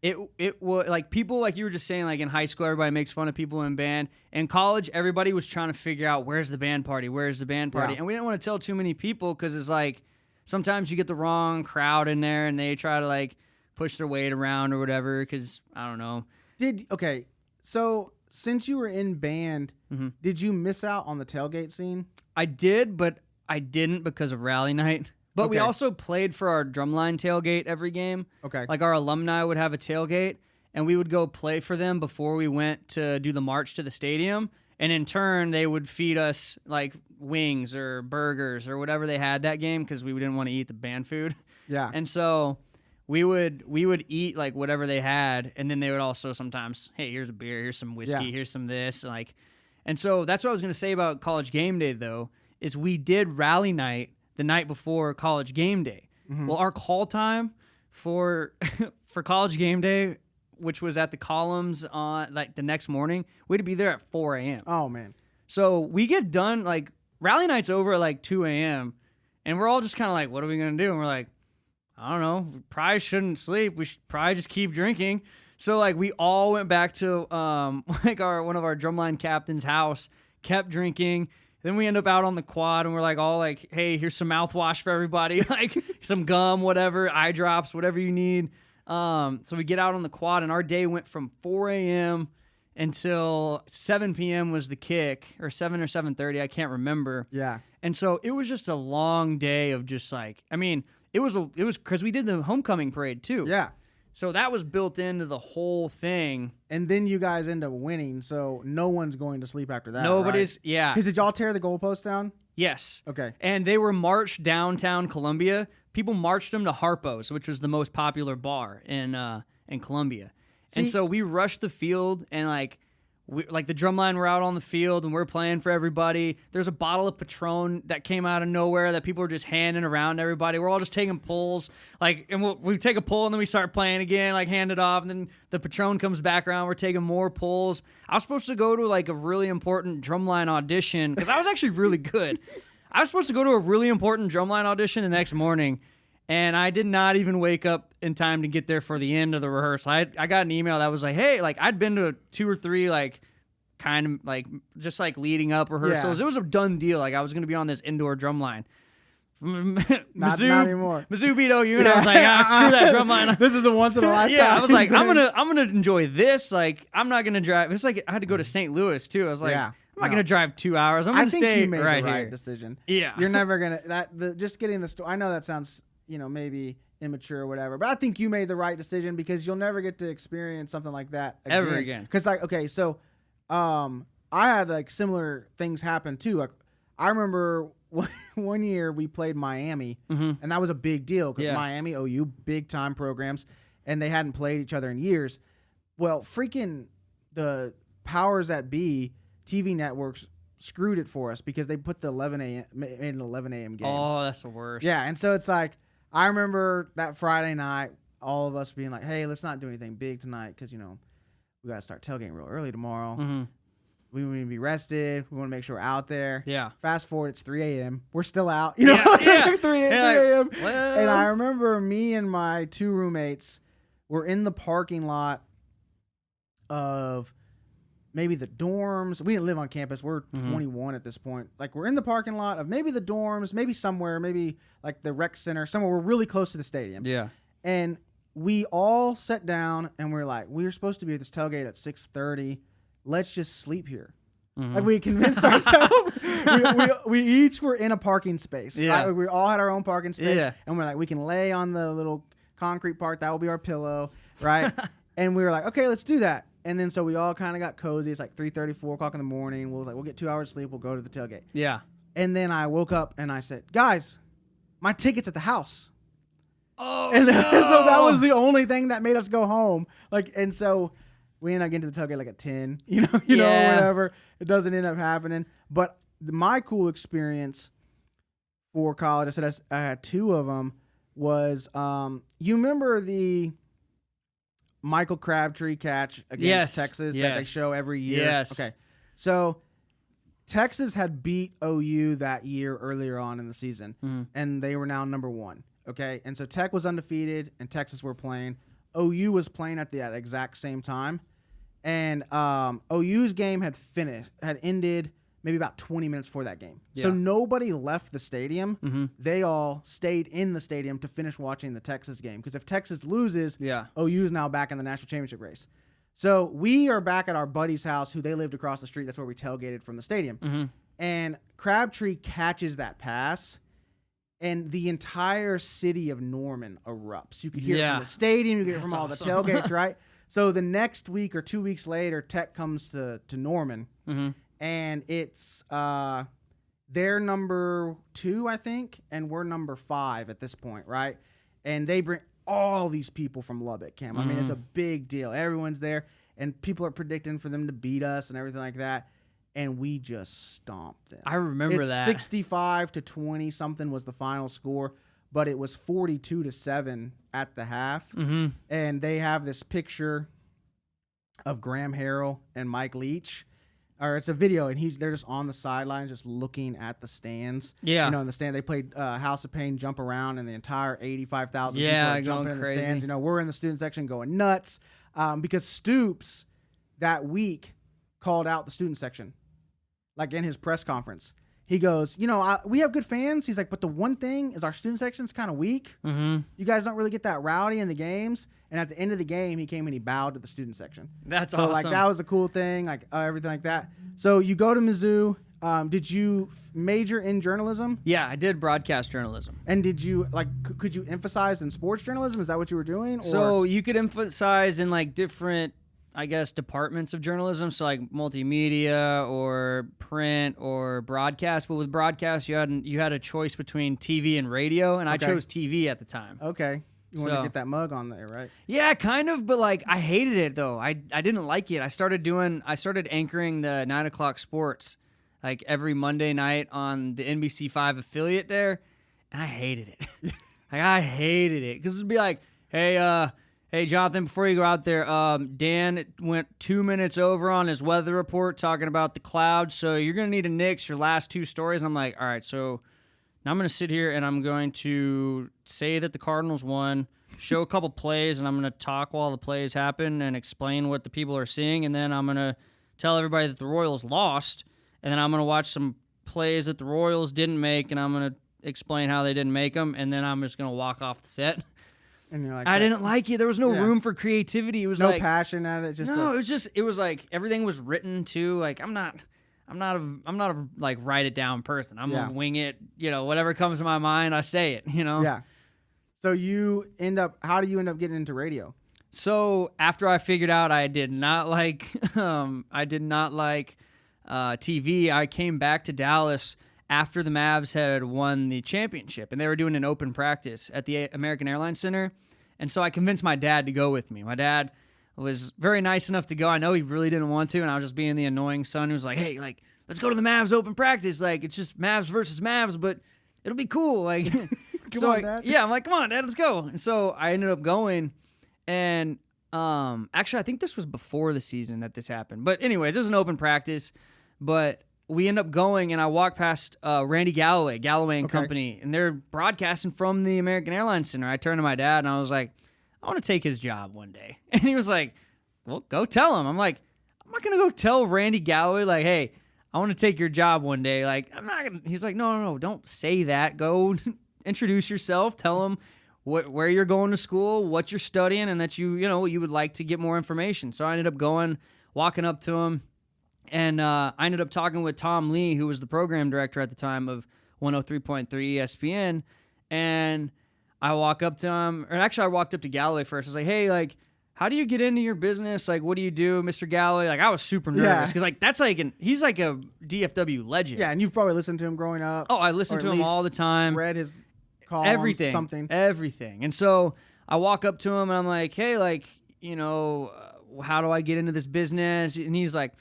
It was like people, like you were just saying, like in high school, everybody makes fun of people in band. In college, everybody was trying to figure out where's the band party, Yeah. and we didn't want to tell too many people because it's like sometimes you get the wrong crowd in there and they try to like push their weight around or whatever. Because I don't know. So since you were in band, did you miss out on the tailgate scene? I did, but I didn't because of rally night. But we also played for our Drumline tailgate every game. Okay. Like our alumni would have a tailgate, and we would go play for them before we went to do the march to the stadium. And in turn, they would feed us like wings or burgers or whatever they had that game because we didn't want to eat the band food. Yeah. And so we would eat like whatever they had, and then they would also sometimes, hey, here's a beer, here's some whiskey, here's some this, like. And so that's what I was going to say about College Game Day though, is we did rally night the night before College Game Day. Well, our call time for College Game Day, which was at the Columns on like the next morning, we had to be there at 4 a.m. Oh man. So we get done, like rally night's over at like 2 a.m. and we're all just kind of like, what are we gonna do? And we're like, I don't know, we probably shouldn't sleep. We should probably just keep drinking. So like we all went back to like one of our Drumline captain's house, kept drinking. Then we end up out on the quad, and we're like all like, hey, here's some mouthwash for everybody, like some gum, whatever, eye drops, whatever you need. So we get out on the quad, and our day went from 4 a.m. until 7 p.m. was the kick, or 7 or 7:30, I can't remember. Yeah. And so it was just a long day of just like, I mean, it was because we did the homecoming parade too. Yeah. So that was built into the whole thing. And then you guys end up winning, so no one's going to sleep after that. Nobody's, right? yeah. Because did y'all tear the goalpost down? Yes. Okay. And they were marched downtown Columbia. People marched them to Harpo's, which was the most popular bar in Columbia. And so we rushed the field, and like the Drumline were out on the field, and we're playing for everybody. There's a bottle of Patron that came out of nowhere that people were just handing around to everybody. We're all just taking pulls, like, and we take a pull, and then we start playing again, like hand it off, and then the Patron comes back around. We're taking more pulls. I was supposed to go to like a really important Drumline audition because I was actually really good. I was supposed to go to a really important Drumline audition the next morning, and I did not even wake up in time to get there for the end of the rehearsal. I got an email that was like, hey, like I'd been to 2 or 3 like kind of like just like leading up rehearsals. Yeah. It was a done deal. Like I was going to be on this indoor drum line. Not anymore. Mizzou beat OU, and I was like, screw that drum line. This is a once in a lifetime. Yeah, I was like, I'm gonna enjoy this. Like I'm not gonna drive. It's like I had to go to St. Louis too. I was like, I'm not gonna drive 2 hours. I'm gonna I think stay you made right the right here. decision. Yeah, You're never gonna just getting the story. I know that sounds maybe immature or whatever, but I think you made the right decision because you'll never get to experience something like that ever again. Because like so I had like similar things happen too. Like I remember one year we played Miami, and that was a big deal because Miami, OU, big time programs, and they hadn't played each other in years. Well, freaking the powers that be, TV networks screwed it for us because they put the 11 a.m. made an 11 a.m. game. Oh, that's the worst. Yeah, and so it's like I remember that Friday night, all of us being like, "Hey, let's not do anything big tonight because we got to start tailgating real early tomorrow. We want to be rested. We want to make sure we're out there." Yeah. Fast forward, it's 3 a.m. We're still out. 3 a.m. And I remember me and my 2 roommates were in the parking lot of maybe the dorms. We didn't live on campus. We're 21 at this point. Like, we're in the parking lot of maybe the dorms, maybe somewhere, maybe like the rec center, somewhere. We're really close to the stadium. Yeah. And we all sat down and we're like, we're supposed to be at this tailgate at 6:30. Let's just sleep here. Like, we convinced ourselves. we each were in a parking space. Yeah. We all had our own parking space. Yeah. And we're like, we can lay on the little concrete part. That will be our pillow, right? And we were like, okay, let's do that. And then so we all kind of got cozy. It's like 3:30, 4 o'clock in the morning. We'll get 2 hours sleep. We'll go to the tailgate. Yeah. And then I woke up and I said, guys, my ticket's at the house. Oh, And no. so that was the only thing that made us go home. Like, and so we ended up getting to the tailgate like at 10, you know, whatever. It doesn't end up happening. But my cool experience for college, I said I had 2 of them, was you remember the Michael Crabtree catch against Texas that they show every year? Yes. Okay. So Texas had beat OU that year earlier on in the season, and they were now number 1. Okay. And so Tech was undefeated, and Texas were playing. OU was playing at the exact same time. And OU's game had ended maybe about 20 minutes before that game. Yeah. So nobody left the stadium. They all stayed in the stadium to finish watching the Texas game. Because if Texas loses, OU is now back in the national championship race. So we are back at our buddy's house, who they lived across the street. That's where we tailgated from the stadium. And Crabtree catches that pass, and the entire city of Norman erupts. You could hear it from the stadium. You could hear it from all the tailgates, right? So the next week or 2 weeks later, Tech comes to Norman, and it's they're number 2, I think, and we're number 5 at this point, right? And they bring all these people from Lubbock, Cam. I mean, it's a big deal. Everyone's there, and people are predicting for them to beat us and everything like that. And we just stomped them. I remember that. 65-20 something was the final score, but it was 42-7 at the half. And they have this picture of Graham Harrell and Mike Leach, or it's a video, and they're just on the sidelines, just looking at the stands. Yeah, in the stand they played House of Pain Jump Around, and the entire 85,000 people are jumping in the crazy. stands. We're in the student section going nuts because Stoops that week called out the student section, like in his press conference. He goes, we have good fans. He's like, but the one thing is our student section's kind of weak. You guys don't really get that rowdy in the games. And at the end of the game, he came and he bowed to the student section. That's so, awesome. Like, that was a cool thing, like everything like that. So you go to Mizzou. Did you major in journalism? Yeah, I did broadcast journalism. And did you, could you emphasize in sports journalism? Is that what you were doing? Or? So you could emphasize in different, I guess, departments of journalism. So multimedia or print or broadcast. But with broadcast, you had a choice between TV and radio, and I chose TV at the time. Okay. You wanted to get that mug on there, right? Yeah, kind of, but I hated it though. I didn't like it. I started anchoring the 9 o'clock sports every Monday night on the NBC5 affiliate there, and I hated it. I hated it because it'd be like, hey, Jonathan, before you go out there, Dan went 2 minutes over on his weather report talking about the clouds, so you're going to need to nix your last 2 stories. And I'm like, all right, so now I'm going to sit here and I'm going to say that the Cardinals won, show a couple plays, and I'm going to talk while the plays happen and explain what the people are seeing, and then I'm going to tell everybody that the Royals lost, and then I'm going to watch some plays that the Royals didn't make, and I'm going to explain how they didn't make them, and then I'm just going to walk off the set. And you're like, I didn't like it. There was no room for creativity. It was no passion at it. It was like everything was written to. I'm not a write it down person. I'm gonna wing it. Whatever comes to my mind, I say it. Yeah. So how do you end up getting into radio? So after I figured out I did not like TV, I came back to Dallas after the Mavs had won the championship, and they were doing an open practice at the American Airlines Center. And so I convinced my dad to go with me. My dad was very nice enough to go. I know he really didn't want to, and I was just being the annoying son who was like, hey, like, let's go to the Mavs open practice. Like, it's just Mavs versus Mavs, but it'll be cool. Like, Dad. Yeah, I'm like, come on, Dad, let's go. And so I ended up going, and actually, I think this was before the season that this happened. But anyways, it was an open practice, but we ended up going, and I walked past Randy Galloway and Company, and they're broadcasting from the American Airlines Center. I turned to my dad, and I was like, I want to take his job one day. And he was like, well, go tell him. I'm like, I'm not going to go tell Randy Galloway, like, hey, I want to take your job one day. Like, I'm not going to. He's like, no, don't say that. Go introduce yourself. Tell him where you're going to school, what you're studying, and that you would like to get more information. So I ended up walking up to him. And I ended up talking with Tom Lee, who was the program director at the time of 103.3 ESPN. And I walk up to him, or actually I walked up to Galloway first. I was like, hey, like, how do you get into your business? Like, what do you do, Mr. Galloway? Like, I was super nervous because, like, that's like he's like a DFW legend. Yeah, and you've probably listened to him growing up. Oh, I listened to him all the time. Read his columns, Everything. And so I walk up to him, and I'm like, hey, like, how do I get into this business? And he's like,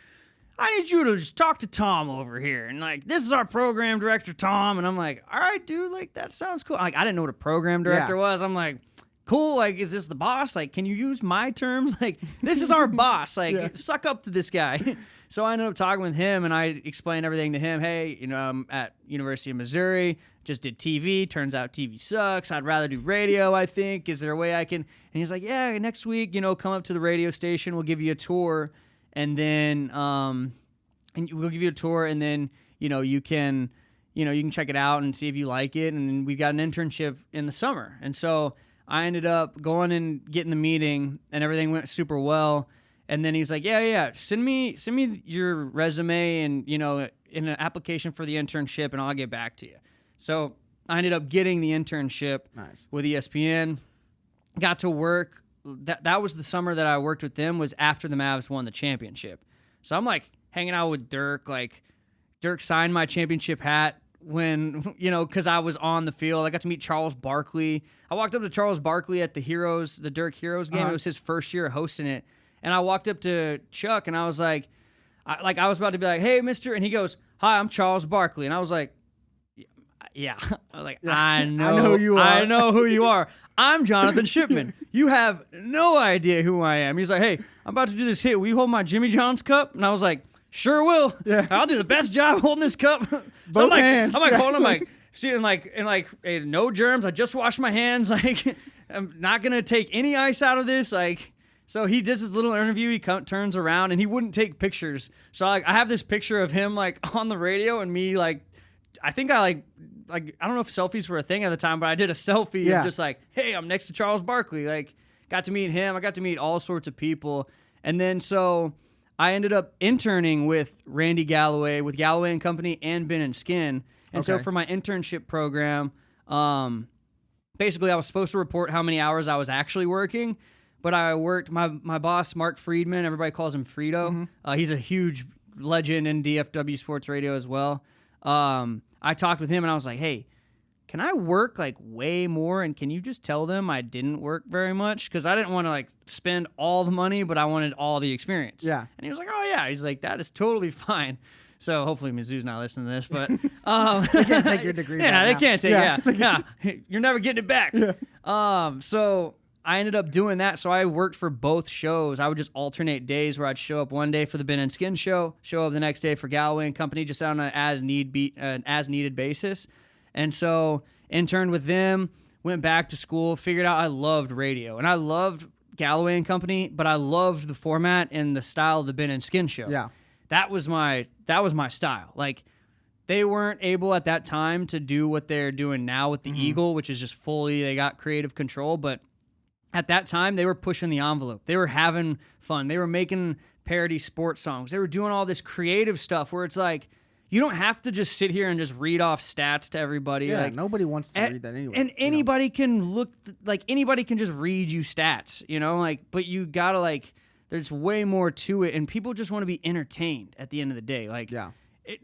I need you to just talk to Tom over here. And, like, this is our program director, Tom. And I'm like, all right, dude, like, that sounds cool. Like, I didn't know what a program director was. I'm like, cool. Like, is this the boss? Like, can you use my terms? Like, this is our boss. Like, suck up to this guy. So I ended up talking with him, and I explained everything to him. Hey, I'm at University of Missouri. Just did TV. Turns out TV sucks. I'd rather do radio, I think. Is there a way I can? And he's like, yeah, next week, come up to the radio station. We'll give you a tour. And then and we'll give you a tour, and then you can check it out and see if you like it. And then we've got an internship in the summer. And so I ended up going and getting the meeting, and everything went super well. And then he's like, yeah, send me your resume and in an application for the internship, and I'll get back to you. So I ended up getting the internship with ESPN. Got to work. That was the summer that I worked with them, was after the Mavs won the championship. So I'm like hanging out with Dirk. Like, Dirk signed my championship hat when, because I was on the field. I got to meet Charles Barkley. I walked up to Charles Barkley at the Dirk Heroes game. It was his first year hosting it. And I walked up to Chuck, and I was like, I was about to be like, hey, mister. And he goes, hi, I'm Charles Barkley. And I was like, yeah. I was like, I know who you are. I know who you are. I'm Jonathon Shipman. You have no idea who I am. He's like, hey, I'm about to do this hit. Will you hold my Jimmy John's cup? And I was like, sure will. Yeah. I'll do the best job holding this cup. So I'm like holding him, like, see, and hey, no germs. I just washed my hands. Like, I'm not gonna take any ice out of this. Like, so he does his little interview. He turns around, and he wouldn't take pictures. So I have this picture of him like on the radio, and me like, I think I I don't know if selfies were a thing at the time, but I did a selfie of just like, hey, I'm next to Charles Barkley. Like, got to meet him. I got to meet all sorts of people. And then so I ended up interning with Randy Galloway, with Galloway and Company, and Bin and Skin. And so for my internship program, basically I was supposed to report how many hours I was actually working, but I worked, my boss, Mark Friedman, everybody calls him Frito. He's a huge legend in DFW sports radio as well. I talked with him, and I was like, hey, can I work like way more, and can you just tell them I didn't work very much? Because I didn't want to like spend all the money, but I wanted all the experience. Yeah. And he was like, oh yeah. He's like, that is totally fine. So hopefully Mizzou's not listening to this, but they can't take your degree. Yeah, they can't take you're never getting it back. Yeah. So I ended up doing that. So I worked for both shows. I would just alternate days where I'd show up one day for the Bin and Skin show, show up the next day for Galloway and Company, just on an as needed basis. And so interned with them, went back to school, figured out I loved radio, and I loved Galloway and Company, but I loved the format and the style of the Bin and Skin show. Yeah, that was my style. Like, they weren't able at that time to do what they're doing now with the Eagle, which is just fully, they got creative control, but at that time, they were pushing the envelope. They were having fun. They were making parody sports songs. They were doing all this creative stuff where it's like, you don't have to just sit here and just read off stats to everybody. Yeah, like, nobody wants to read that anyway. And anybody can anybody can just read you stats, but you gotta there's way more to it, and people just want to be entertained at the end of the day.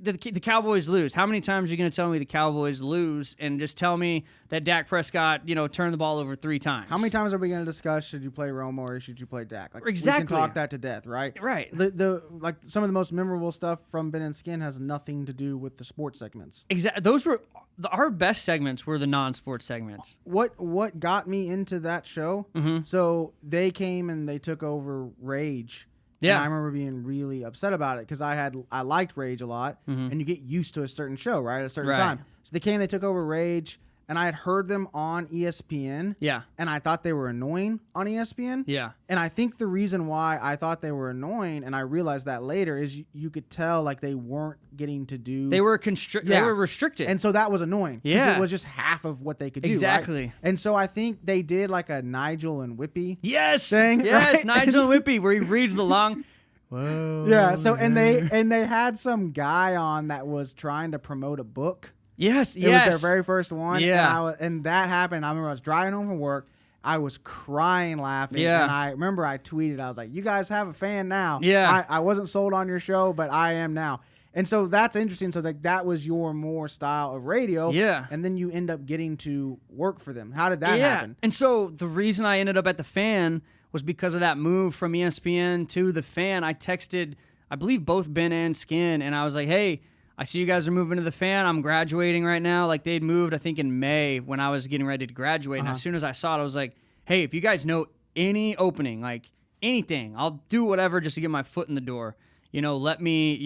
The Cowboys lose. How many times are you going to tell me the Cowboys lose and just tell me that Dak Prescott, turned the ball over 3 times? How many times are we going to discuss should you play Romo or should you play Dak? Like, Exactly. We can talk that to death, right? Right. The like some of the most memorable stuff from Ben and Skin has nothing to do with the sports segments. Exactly. Those were our best segments. Were the non-sports segments. What got me into that show? Mm-hmm. So they came and they took over Rage. Yeah. And I remember being really upset about it because I liked Rage a lot, and you get used to a certain show, right, at a certain time. So they came, they took over Rage, and I had heard them on ESPN. Yeah. And I thought they were annoying on ESPN. Yeah. And I think the reason why I thought they were annoying, and I realized that later, is you could tell like they weren't getting to do. They were They were restricted. And so that was annoying. 'Cause Yeah. it was just half of what they could do. Exactly. Right? And so I think they did like a Nigel and Whippy. Yes. thing, Yes. right? Nigel and Whippy, where he reads the long. Whoa. Yeah. So and they had some guy on that was trying to promote a book. Yes. It was their very first one. Yeah. And that happened. I remember I was driving home from work. I was crying laughing. Yeah. And I remember I tweeted, I was like, you guys have a fan now. Yeah. I wasn't sold on your show, but I am now. And so that's interesting. So that was your more style of radio. Yeah. And then you end up getting to work for them. How did that happen? And so the reason I ended up at the Fan was because of that move from ESPN to the Fan. I texted, I believe, both Ben and Skin, and I was like, hey, I see you guys are moving to the Fan. I'm graduating right now. Like, they'd moved, I think, in May when I was getting ready to graduate. And as soon as I saw it, I was like, hey, if you guys know any opening, like anything, I'll do whatever just to get my foot in the door. Let me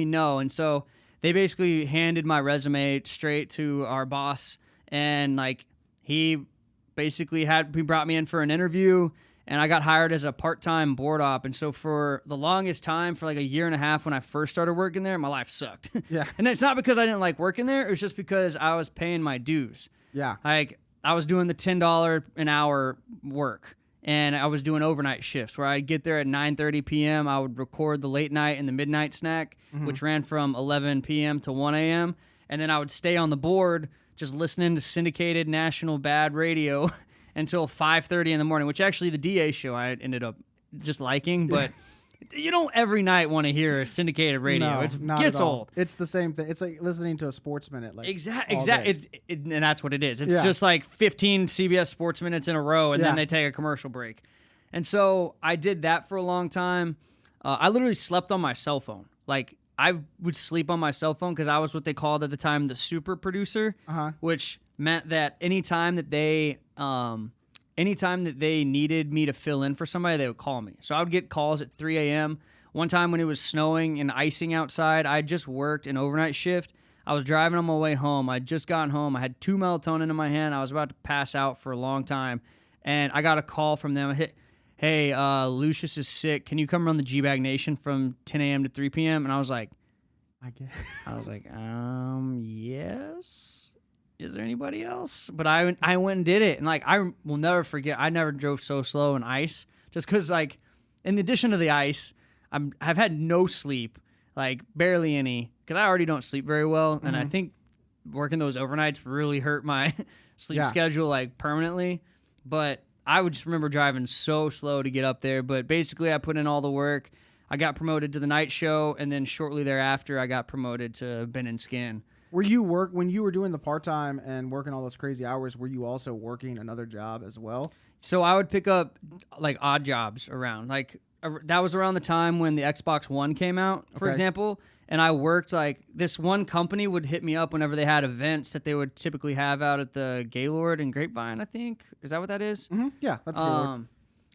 know. And so they basically handed my resume straight to our boss, and like he brought me in for an interview. And I got hired as a part-time board op. And so for the longest time, for like a year and a half when I first started working there, my life sucked. Yeah. And it's not because I didn't like working there. It was just because I was paying my dues. Yeah. Like, I was doing the $10 an hour work. And I was doing overnight shifts where I'd get there at 9:30 p.m. I would record the late night and the midnight snack, which ran from 11 p.m. to 1 a.m. And then I would stay on the board just listening to syndicated national bad radio until 5:30 in the morning, which actually the DA show I ended up just liking, but you don't every night want to hear syndicated radio. No, It not gets at all. old. It's the same thing. It's like listening to a sports minute. Like Exactly. all day. And that's what it is. It's just like 15 CBS sports minutes in a row, and then they take a commercial break. And so I did that for a long time. I literally slept on my cell phone. Like, I would sleep on my cell phone because I was what they called at the time the super producer, which meant that anytime that they needed me to fill in for somebody, they would call me. So I would get calls at 3 a.m. One time when it was snowing and icing outside, I just worked an overnight shift. I was driving on my way home. I'd just gotten home. I had 2 melatonin in my hand. I was about to pass out for a long time. And I got a call from them. Hey, Lucius is sick. Can you come run the G-Bag Nation from 10 a.m. to 3 p.m.? And I was like, yes. Is there anybody else? But I went and did it. And, like, I will never forget, I never drove so slow in ice. Just because, like, in addition to the ice, I've had no sleep, like, barely any, because I already don't sleep very well. And I think working those overnights really hurt my sleep schedule, like, permanently. But I would just remember driving so slow to get up there. But basically, I put in all the work. I got promoted to the night show, and then shortly thereafter, I got promoted to Ben and Skin. when you were doing the part-time and working all those crazy hours, were you also working another job as well? So I would pick up like odd jobs around. Like that was around the time when the Xbox One came out, for example. And I worked like this one company would hit me up whenever they had events that they would typically have out at the Gaylord and Grapevine, I think. Is that what that is? Mm-hmm. Yeah, that's a good word.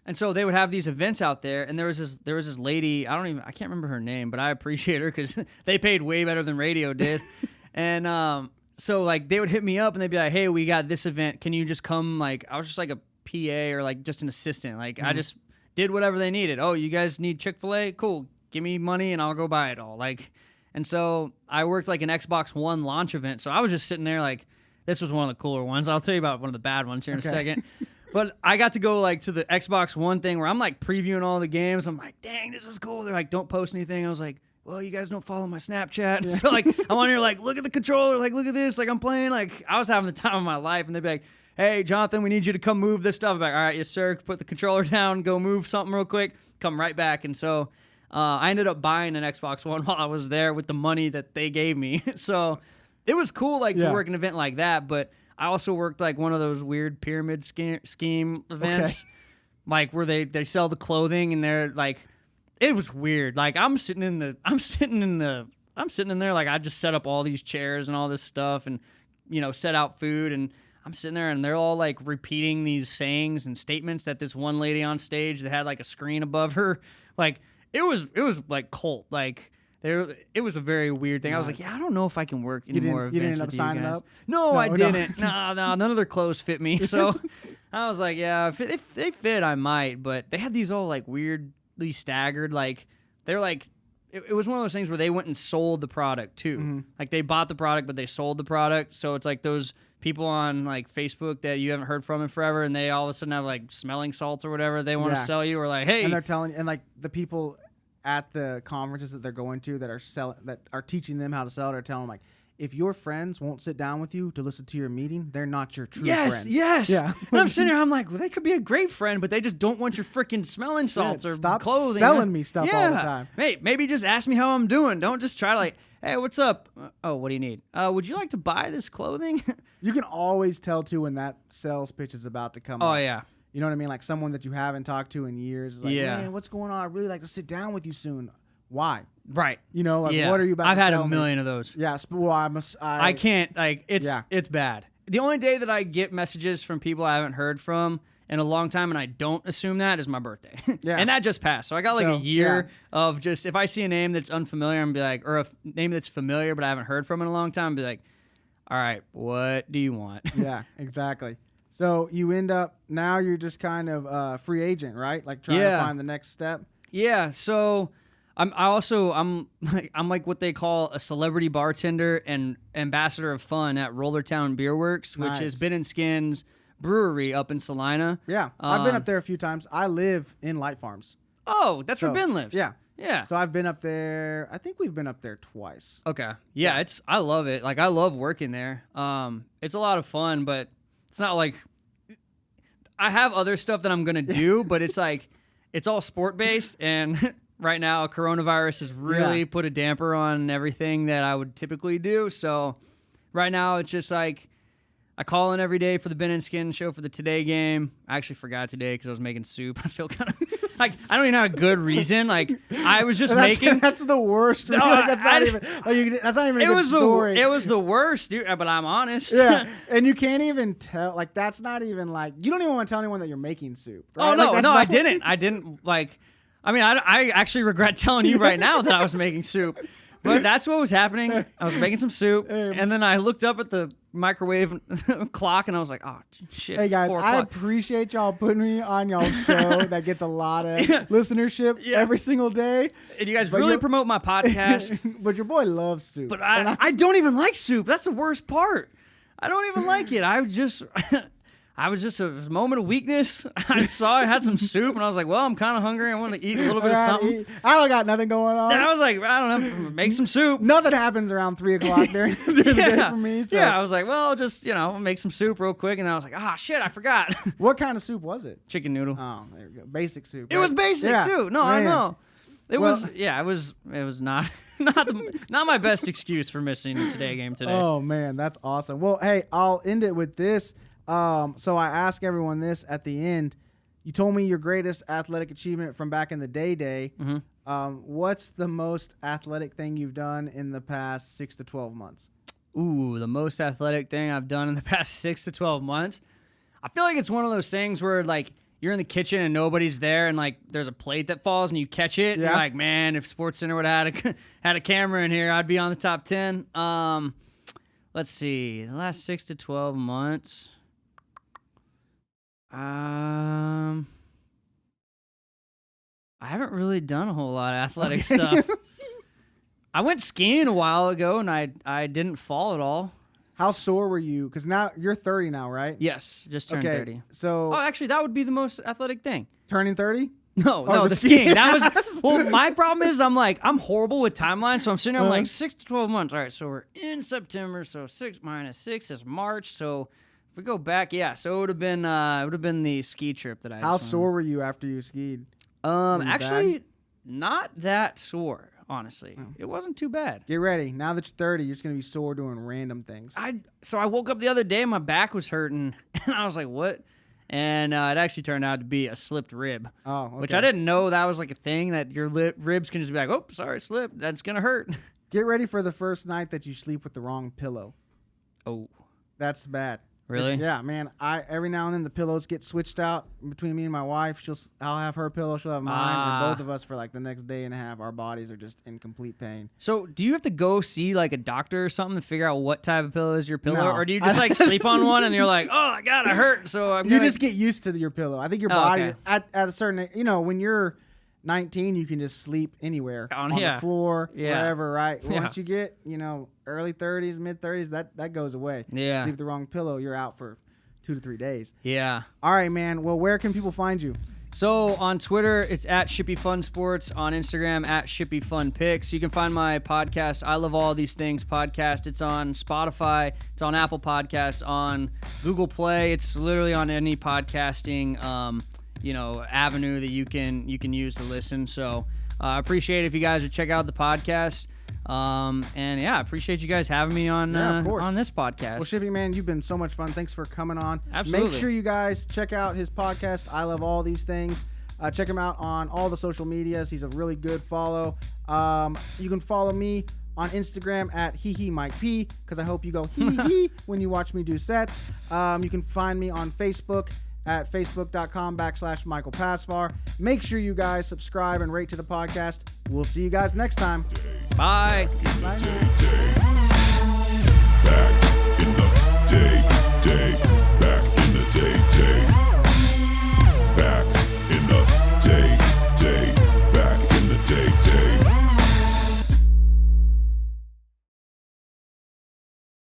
And so they would have these events out there, and there was this lady, I can't remember her name, but I appreciate her because they paid way better than radio did. And so like they would hit me up and they'd be like, hey, we got this event. Can you just come? Like I was just like a PA or like just an assistant. Like I just did whatever they needed. Oh, you guys need Chick-fil-A? Cool. Give me money and I'll go buy it all. Like, and so I worked like an Xbox One launch event. So I was just sitting there like, this was one of the cooler ones. I'll tell you about one of the bad ones here in a second. But I got to go like to the Xbox One thing where I'm like previewing all the games. I'm like, dang, this is cool. They're like, don't post anything. I was like, well, you guys don't follow my Snapchat. Yeah. So like, I'm on here like, look at the controller. Like, look at this. Like, I'm playing. Like, I was having the time of my life. And they'd be like, hey, Jonathan, we need you to come move this stuff. I'm like, all right, yes, sir. Put the controller down. Go move something real quick. Come right back. And so I ended up buying an Xbox One while I was there with the money that they gave me. So it was cool, like, to work an event like that. But I also worked, like, one of those weird pyramid scheme events, like, where they sell the clothing and they're, like, it was weird. Like, I'm sitting in there, like, I just set up all these chairs and all this stuff and, you know, set out food, and I'm sitting there and they're all like repeating these sayings and statements that this one lady on stage that had like a screen above her, like it was like cult, like it was a very weird thing. Nice. I was like, yeah, I don't know if I can work in more events you didn't end up with you signing guys. up? No, I didn't. No, none of their clothes fit me. So I was like, yeah, if they fit, I might. But they had these all like weirdly staggered, like they're like. It was one of those things where they went and sold the product too. Mm-hmm. Like they bought the product, but they sold the product. So it's like those people on like Facebook that you haven't heard from in forever, and they all of a sudden have like smelling salts or whatever they want to sell you, or like, hey, and they're telling, and like the people at the conferences that they're going to that are teaching them how to sell it, are telling them like, if your friends won't sit down with you to listen to your meeting, they're not your true friends. Yes. Yeah. And I'm sitting there, I'm like, well, they could be a great friend, but they just don't want your freaking smelling salts or stop clothing. Selling me stuff all the time. Hey, maybe just ask me how I'm doing. Don't just try to like, hey, what's up? Oh, what do you need? Would you like to buy this clothing? You can always tell too when that sales pitch is about to come. Oh up. yeah. You know what I mean? Like someone that you haven't talked to in years is like, man, what's going on? I'd really like to sit down with you soon. Why? Right. You know, like, what are you about I've to had sell a million me? of those. Yeah. Well, I can't, like, it's bad. The only day that I get messages from people I haven't heard from in a long time, and I don't assume that, is my birthday. Yeah. And that just passed. So I got like a year of just, if I see a name that's unfamiliar, I'm be like, or a name that's familiar but I haven't heard from in a long time, I'd be like, all right, what do you want? Yeah, exactly. So you end up, now you're just kind of a free agent, right? Like trying to find the next step. Yeah. So I'm like what they call a celebrity bartender and ambassador of fun at Rollertown Beer Works, which is Ben and Skin's brewery up in Salina. Yeah, I've been up there a few times. I live in Light Farms. Oh, that's where Ben lives. Yeah. Yeah. So I've been up there. I think we've been up there twice. Okay. Yeah, I love it. Like I love working there. It's a lot of fun, but it's not like I have other stuff that I'm gonna do, but it's like it's all sport based, and right now coronavirus has really put a damper on everything that I would typically do. So right now it's just like I call in every day for the Ben and Skin show for the Today game. I actually forgot today because I was making soup. I feel kind of like I don't even have a good reason. Like I was just making. That's the worst. No, like, that's not even. That's not even a good story. It was the worst, dude. But I'm honest. Yeah, and you can't even tell. Like that's not even like you don't even want to tell anyone that you're making soup. Right? Oh no, like, no, I didn't. I didn't like. I mean, I actually regret telling you right now that I was making soup. But that's what was happening. I was making some soup, and then I looked up at the microwave clock, and I was like, "Oh shit!" Hey guys, 4 I o'clock. appreciate y'all putting me on y'all's show that gets a lot of listenership every single day. And you guys really promote my podcast. But your boy loves soup. But I don't even like soup. That's the worst part. I don't even like it. I was just a moment of weakness. I saw I had some soup, and I was like, well, I'm kind of hungry. I want to eat a little bit of something. I don't got nothing going on. And I was like, I don't know, make some soup. Nothing happens around 3 o'clock during the day for me. So. Yeah, I was like, well, I'll just, make some soup real quick. And then I was like, shit, I forgot. What kind of soup was it? Chicken noodle. Oh, there you go. Basic soup. It was basic, too. No, I know. It was not my best excuse for missing the Today game today. Oh, man, that's awesome. Well, hey, I'll end it with this. So I ask everyone this at the end. You told me your greatest athletic achievement from back in the day. Mm-hmm. What's the most athletic thing you've done in the past 6 to 12 months? Ooh, the most athletic thing I've done in the past 6 to 12 months? I feel like it's one of those things where, like, you're in the kitchen and nobody's there, and, like, there's a plate that falls and you catch it. Yeah. You're like, man, if SportsCenter would have had a camera in here, I'd be on the top 10. Let's see. The last 6 to 12 months... I haven't really done a whole lot of athletic stuff. I went skiing a while ago, and I didn't fall at all. How sore were you? Because now you're 30 now, right? Yes, just turned 30. So, actually, that would be the most athletic thing. Turning 30? No, the skiing. That was well. My problem is I'm horrible with timelines, so I'm sitting there. I'm like 6 to 12 months. All right, so we're in September. So 6 minus 6 is March. So if we go back, so it would have been the ski trip that I. How sore were you after you skied? Actually, Not that sore, honestly. It wasn't too bad. Get ready. Now that you're 30, you're just going to be sore doing random things. So I woke up the other day and my back was hurting, and I was like, what? And it actually turned out to be a slipped rib. Oh, okay. Which I didn't know that was like a thing, that your ribs can just be like, oh, sorry, slipped. That's going to hurt. Get ready for the first night that you sleep with the wrong pillow. Oh. That's bad. Really? Yeah, man. Every now and then the pillows get switched out between me and my wife. I'll have her pillow, she'll have mine, and both of us for like the next day and a half, our bodies are just in complete pain. So do you have to go see like a doctor or something to figure out what type of pillow is your pillow? No. Or do you just like sleep on one and you're like, oh, God, I hurt. So You just get used to your pillow. I think your body, okay. at a certain, when you're 19, you can just sleep anywhere on the floor, wherever, right? Yeah. Once you get, early 30s, mid 30s, that goes away. Yeah. Sleep the wrong pillow, you're out for 2 to 3 days. Yeah. All right, man. Well, where can people find you? So on Twitter, it's at Shippy Fun Sports. On Instagram, at Shippy Fun Picks. You can find my podcast, I Love All These Things podcast. It's on Spotify. It's on Apple Podcasts, on Google Play. It's literally on any podcasting avenue that you can use to listen. So I appreciate it if you guys would check out the podcast. I appreciate you guys having me on this podcast. Well, Shippy, man, you've been so much fun. Thanks for coming on. Absolutely. Make sure you guys check out his podcast, I Love All These Things. Check him out on all the social medias. He's a really good follow. You can follow me on Instagram at HeHeMikeP, because I hope you go hee when you watch me do sets. You can find me on Facebook at facebook.com/Michael Pasvar. Make sure you guys subscribe and rate to the podcast. We'll see you guys next time. Bye. Day.